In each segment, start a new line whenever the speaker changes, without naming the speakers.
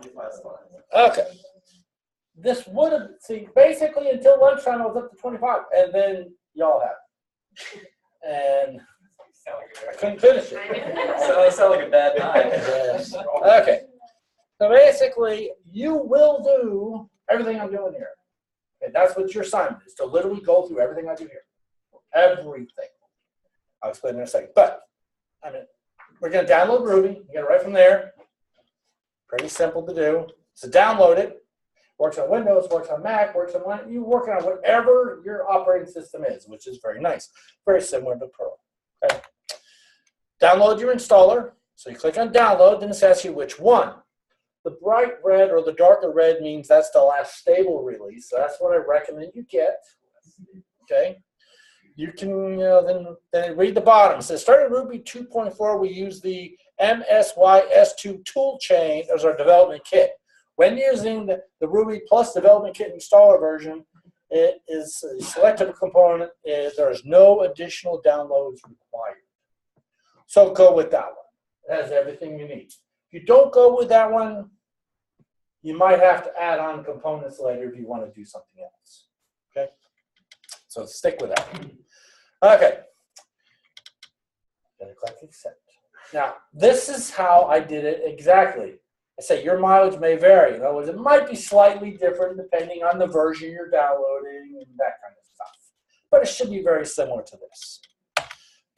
25 slides.
Okay. This would have, see, basically until lunchtime I was up to 25, and then y'all have it. And I couldn't finish it.
So it sounds like a bad night.
Yes. Okay. So basically, you will do everything I'm doing here. Okay, that's what your assignment is, to literally go through everything I do here. Everything. I'll explain in a second. But, I mean, we're going to download Ruby. You get it right from there. Pretty simple to do. So download it. Works on Windows, works on Mac, works on Linux. You're working on whatever your operating system is, which is very nice. Very similar to Perl. Okay. Download your installer. So you click on download, then it asks you which one. The bright red or the darker red means that's the last stable release. So that's what I recommend you get. Okay. You can then read the bottom. It says, starting Ruby 2.4, we use the MSYS2 toolchain as our development kit. When using the Ruby plus development kit installer version, it is a selectable component. There is no additional downloads required. So go with that one. It has everything you need. If you don't go with that one, you might have to add on components later if you want to do something else. Okay? So stick with that. Okay. Gonna click accept. Now, this is how I did it exactly. I say your mileage may vary. In other words, it might be slightly different depending on the version you're downloading and that kind of stuff. But it should be very similar to this.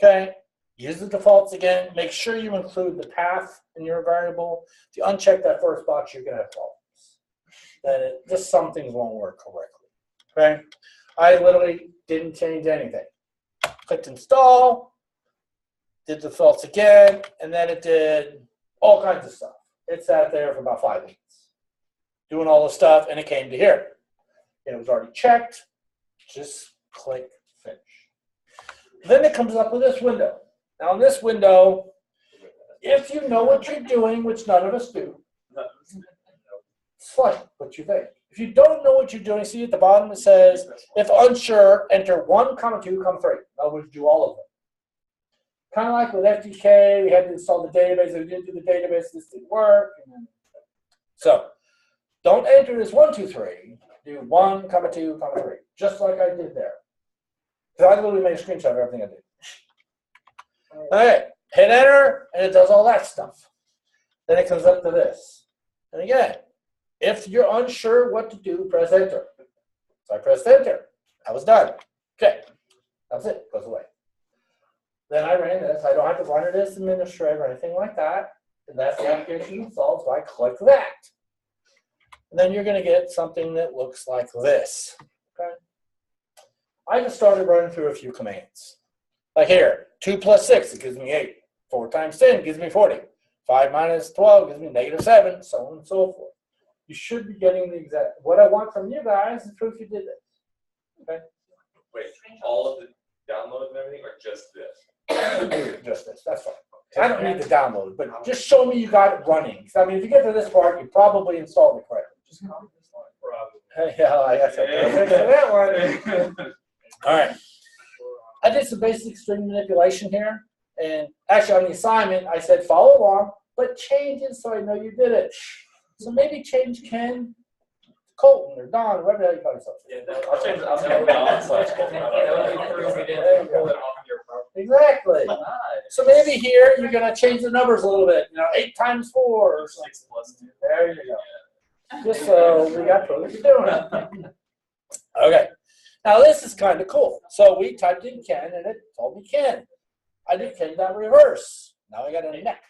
Okay. Use the defaults again. Make sure you include the path in your variable. If you uncheck that first box, you're going to have problems. Then just some things won't work correctly. Okay. I literally didn't change anything. Clicked install, did the defaults again, and then it did all kinds of stuff. It sat there for about 5 minutes, doing all the stuff, and it came to here. And it was already checked. Just click finish. Then it comes up with this window. Now in this window, if you know what you're doing, which none of us do, it's fine, what you think. If you don't know what you're doing, see at the bottom it says, if unsure, enter 1, 2, 3. In other words, do all of them. Kind of like with FTK, we had to install the database. If we didn't do the database, this didn't work. So don't enter this 1, 2, 3. Do 1, 2, 3, just like I did there. Because I literally made a screenshot of everything I did. All right, hit enter, and it does all that stuff. Then it comes up to this. And again, if you're unsure what to do, press enter. So I pressed enter. I was done. Okay, that's it. Goes away. Then I ran this. I don't have to run it as administrator or anything like that. And that's the application installed, so I click that. And then you're going to get something that looks like this. Okay. I just started running through a few commands. Like here, 2 plus 6, it gives me 8. 4 times 10 gives me 40. 5 minus 12 gives me -7, so on and so forth. You should be getting the exact, what I want from you guys is proof you did this. Okay?
Wait, all of the downloads and everything, or just this?
Just this, that's fine. I don't need to download, but just show me you got it running. I mean, if you get to this part, you probably installed it correctly. Just copy this line. Probably. Yeah, I got that one. All right. I did some basic string manipulation here. And actually on the assignment, I said follow along, but change it so I know you did it. So maybe change Ken to Colton or Don, or whatever you call yourself.
Yeah, I'll change it. I'll change it. There you go.
Exactly.
Nice.
So maybe here you're going to change the numbers a little bit. 8 times 4 or
6 plus 2.
There you go. Just so we got proof you're doing it. Okay. Now this is kind of cool. So we typed in Ken and it told me Ken. I did Ken.reverse. Now I got a neck.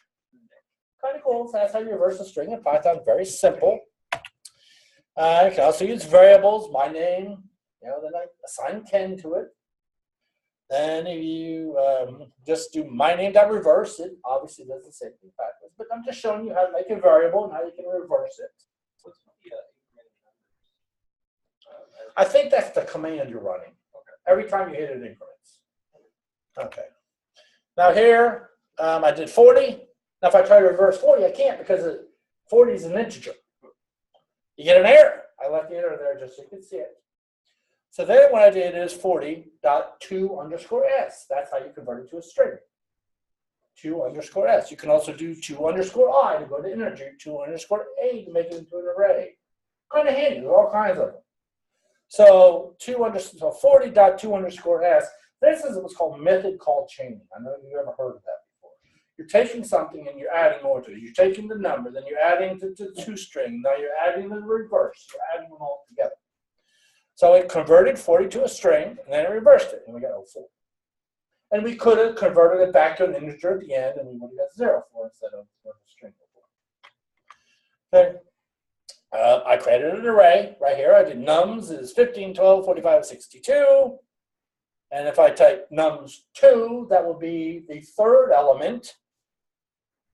Kind of cool. So that's how you reverse a string in Python. Very simple. I can also use variables, my name, then I assign Ken to it. Then if you just do my name.reverse, it obviously does the same thing backwards. But I'm just showing you how to make a variable and how you can reverse it. I think that's the command you're running. Every time you hit it, it increments. Okay. Now here, I did 40. Now if I try to reverse 40, I can't because 40 is an integer. You get an error. I left the error there just so you can see it. So then what I did is 40.to_s. That's how you convert it to a string. 2 underscore s. You can also do 2 underscore I to go to integer, 2 underscore a to make it into an array. Kind of handy, there's all kinds of them. So 40.2 underscore s, this is what's called method called chaining. I know you've ever heard of that before. You're taking something and you're adding more to it. You're taking the number, then you're adding to toString, now you're adding the reverse, you're adding them all together. So it converted 40 to a string, and then it reversed it, and we got 04. And we could have converted it back to an integer at the end, and we would have got 04 instead of a string before. Okay. I created an array right here. I did nums is 15, 12, 45, 62. And if I type nums2, that will be the third element.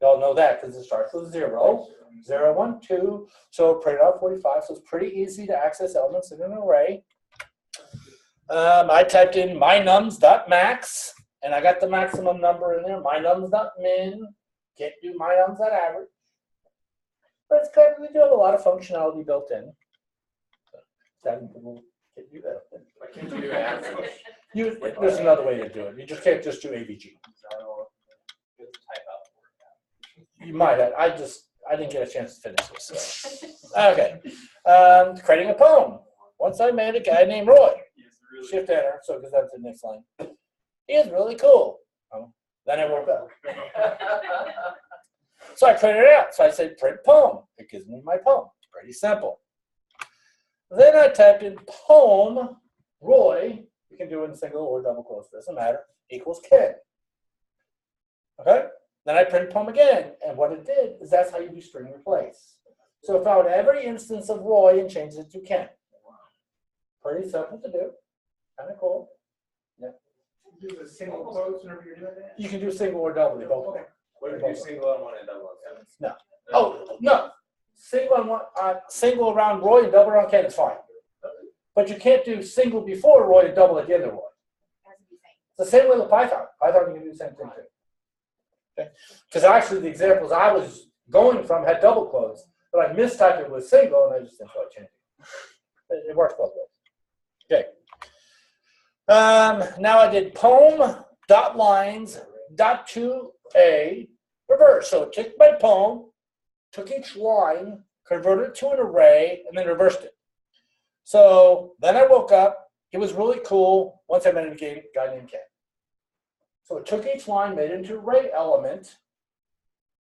Y'all know that because it starts with 0. 0, 1, 2. So print out 45. So it's pretty easy to access elements in an array. I typed in mynums.max, and I got the maximum number in there. Mynums.min. Can't do mynums.average. But it's kind of, we do have a lot of functionality built in. That will get you that.
Why can't you do average?
There's another way to do it. You just can't just do AVG. You might have. I didn't get a chance to finish this. So. Okay. Creating a poem. Once I made a guy named Roy. Shift enter, so because that's the next line. He is really cool. Then I woke up. So I printed it out. So I said print poem. It gives me my poem. Pretty simple. Then I typed in poem Roy. You can do it in single or double quotes, doesn't matter. Equals Ken. Okay? Then I print poem again. And what it did is that's how you do string replace. So it found every instance of Roy and changed it to Ken. Pretty simple to do. Kind of cool. Yeah.
Do the single quotes whenever you're doing that?
You can do single or double. Both.
Okay.
What if you do single on one and double on seven?
No. Oh, no. Single on one, single around Roy and double around Ken is fine. But you can't do single before Roy and double at the end of Roy. It's the same way with Python. Python, you can do the same thing too. Okay? Because actually the examples I was going from had double quotes, but I mistyped it with single and I just didn't quite change it. It works both ways. Okay. Now I did poem dot lines dot to a reverse. So it took my poem, took each line, converted it to an array, and then reversed it. So then I woke up. It was really cool once I met a guy named Ken. So it took each line, made it into an array element.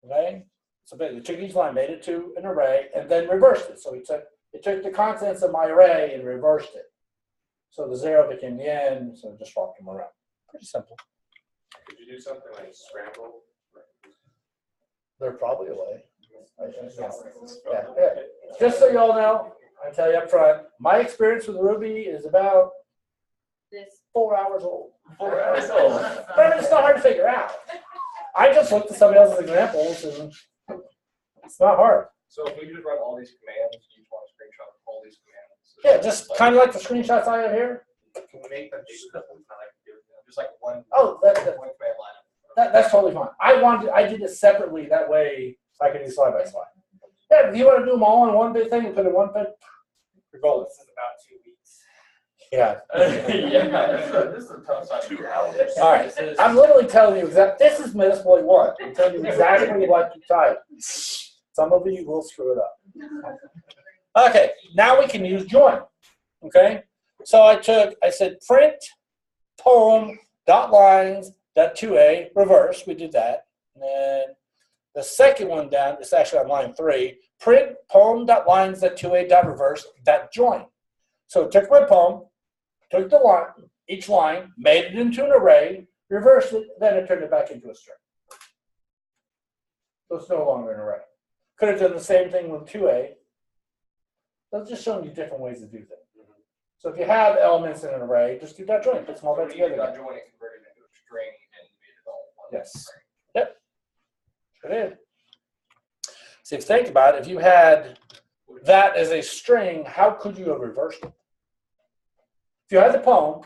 Okay? So it took each line, made it to an array, and then reversed it. So it took the contents of my array and reversed it. So the 0 became the end, so it just swapped them around. Pretty simple.
Could you do something like scramble?
There's probably a way. Yeah. Just so you all know, I tell you up front, my experience with Ruby is about 4 hours old.
4 hours old.
But I mean, it's not hard to figure out. I just looked at somebody else's examples, and it's not hard.
So if we just run all these commands, you just want to screenshot all these commands?
Yeah, just kind of like the screenshots I have here.
Can we make them just like one?
Oh,
one command line.
that's totally fine. I did it separately. That way I can do slide by slide. Yeah, if you want to do them all in one big thing and put it in one bit, your goal.
This is about 2 weeks.
Yeah.
Yeah. This is a tough side. 2 hours.
All right. I'm literally telling you exactly. This is Metasploit 1. I'm telling you exactly what to type. Some of you will screw it up. Okay, now we can use join. Okay, so I said print poem dot lines dot 2a reverse. We did that. And then the second one down, it's actually on line 3. Print poem dot lines dot 2a dot reverse dot join. So it took my poem, took the line, each line, made it into an array, reversed it, then it turned it back into a string. So it's no longer an array. Could have done the same thing with 2a. They're just showing you different ways to do things. So if you have elements in an array, just do dot join, put them all back together.
Dot join it converted into a string and made it all one.
Yes.
String.
Yep. Sure did. So if you think about it, if you had that as a string, how could you have reversed it? If you had the poem,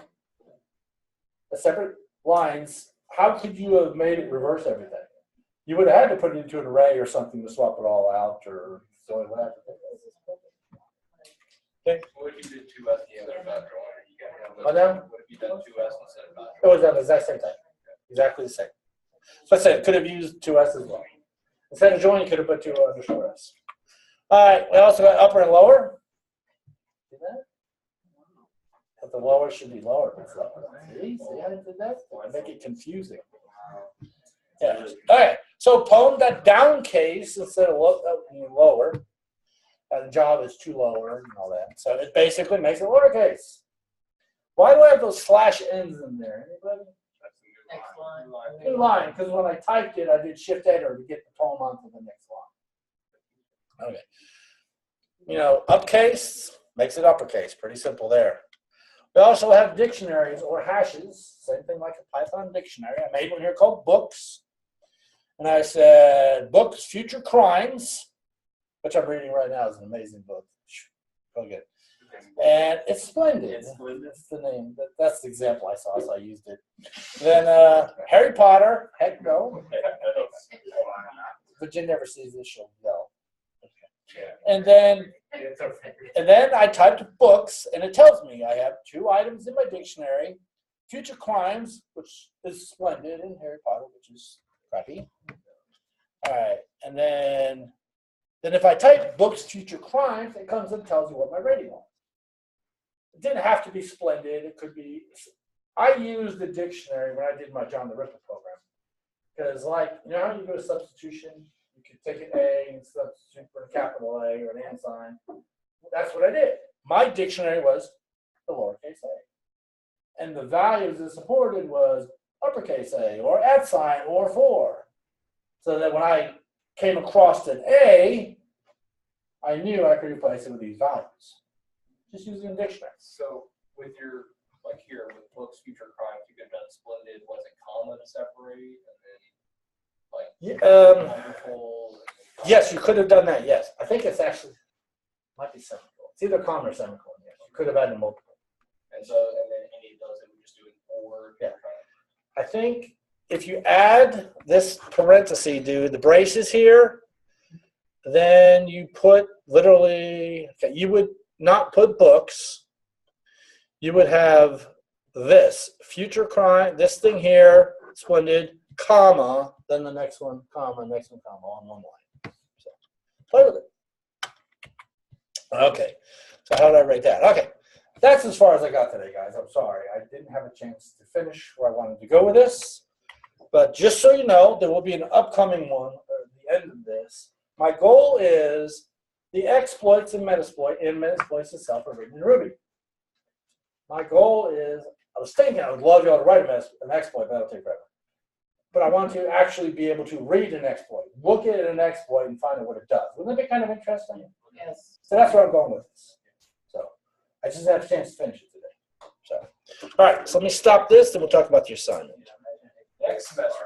the separate lines, how could you have made it reverse everything? You would have had to put it into an array or something to swap it all out, or so whatever. Okay.
What if you did 2s the other dot join?
Oh, no?
What if you done 2s instead of dot
It was done the exact same time. Exactly the same. So I said it could have used 2S as well. Instead of join, you could have put 2_s. All right, we also got upper and lower. See that? But the lower should be lower. See how I did that? I make it confusing. Yeah. Okay. So poem that down case instead of lower. And the job is to lower and all that. So it basically makes it lowercase. Why do I have those /ns in there? Anybody?
Next line.
New line, because when I typed it, I did shift enter to get the poem onto the next line. Okay. You know, upcase makes it uppercase. Pretty simple there. We also have dictionaries or hashes. Same thing like a Python dictionary. I made one here called books. And I said, books, future crimes, which I'm reading right now is an amazing book. Go get it. And it's splendid. That's the name. That's the example I saw, so I used it. Then Harry Potter, heck no. But Jen never sees this, she'll yell. Okay. And then I typed books, and it tells me I have 2 items in my dictionary. Future crimes, which is splendid, and Harry Potter, which is crappy. All right, and then if I type books, future crimes, it comes and tells you what my rating was. It didn't have to be splendid. It could be. I used the dictionary when I did my John the Ripper program. Because, like, you know how you go to substitution? You could take an A and substitute for a capital A or an and sign. That's what I did. My dictionary was the lowercase a. And the values it supported was uppercase A or @ sign or 4. So that when I came across an A, I knew I could replace it with these values. Just using a dictionary.
So with your, like here, with books, future crimes, you could have done splendid, was it comma to separate, and then like wonderful.
Yes, you could have done that, yes. I think it's actually, might be semicolon. It's either comma or semicolon, yes. You could have added multiple.
And so, and then any of those, it would just do it or.
Yeah. I think if you add this parenthesis, the braces here, then you put literally, okay, you would not put books. You would have this, future crime, this thing here, splendid, comma, then the next one, comma, next one, comma, on one line. So play with it. Okay, so how did I rate that? Okay, that's as far as I got today, guys. I'm sorry. I didn't have a chance to finish where I wanted to go with this. But just so you know, there will be an upcoming one at the end of this. My goal is the exploits and Metasploits itself are written in Ruby. My goal is, I was thinking I would love y'all to write an exploit, but that'll take forever. But I want to actually be able to read an exploit, look at an exploit, and find out what it does. Wouldn't that be kind of interesting?
Yes.
So that's where I'm going with this. So I just have a chance to finish it today. So, all right, so let me stop this, and we'll talk about the assignment.
Next semester,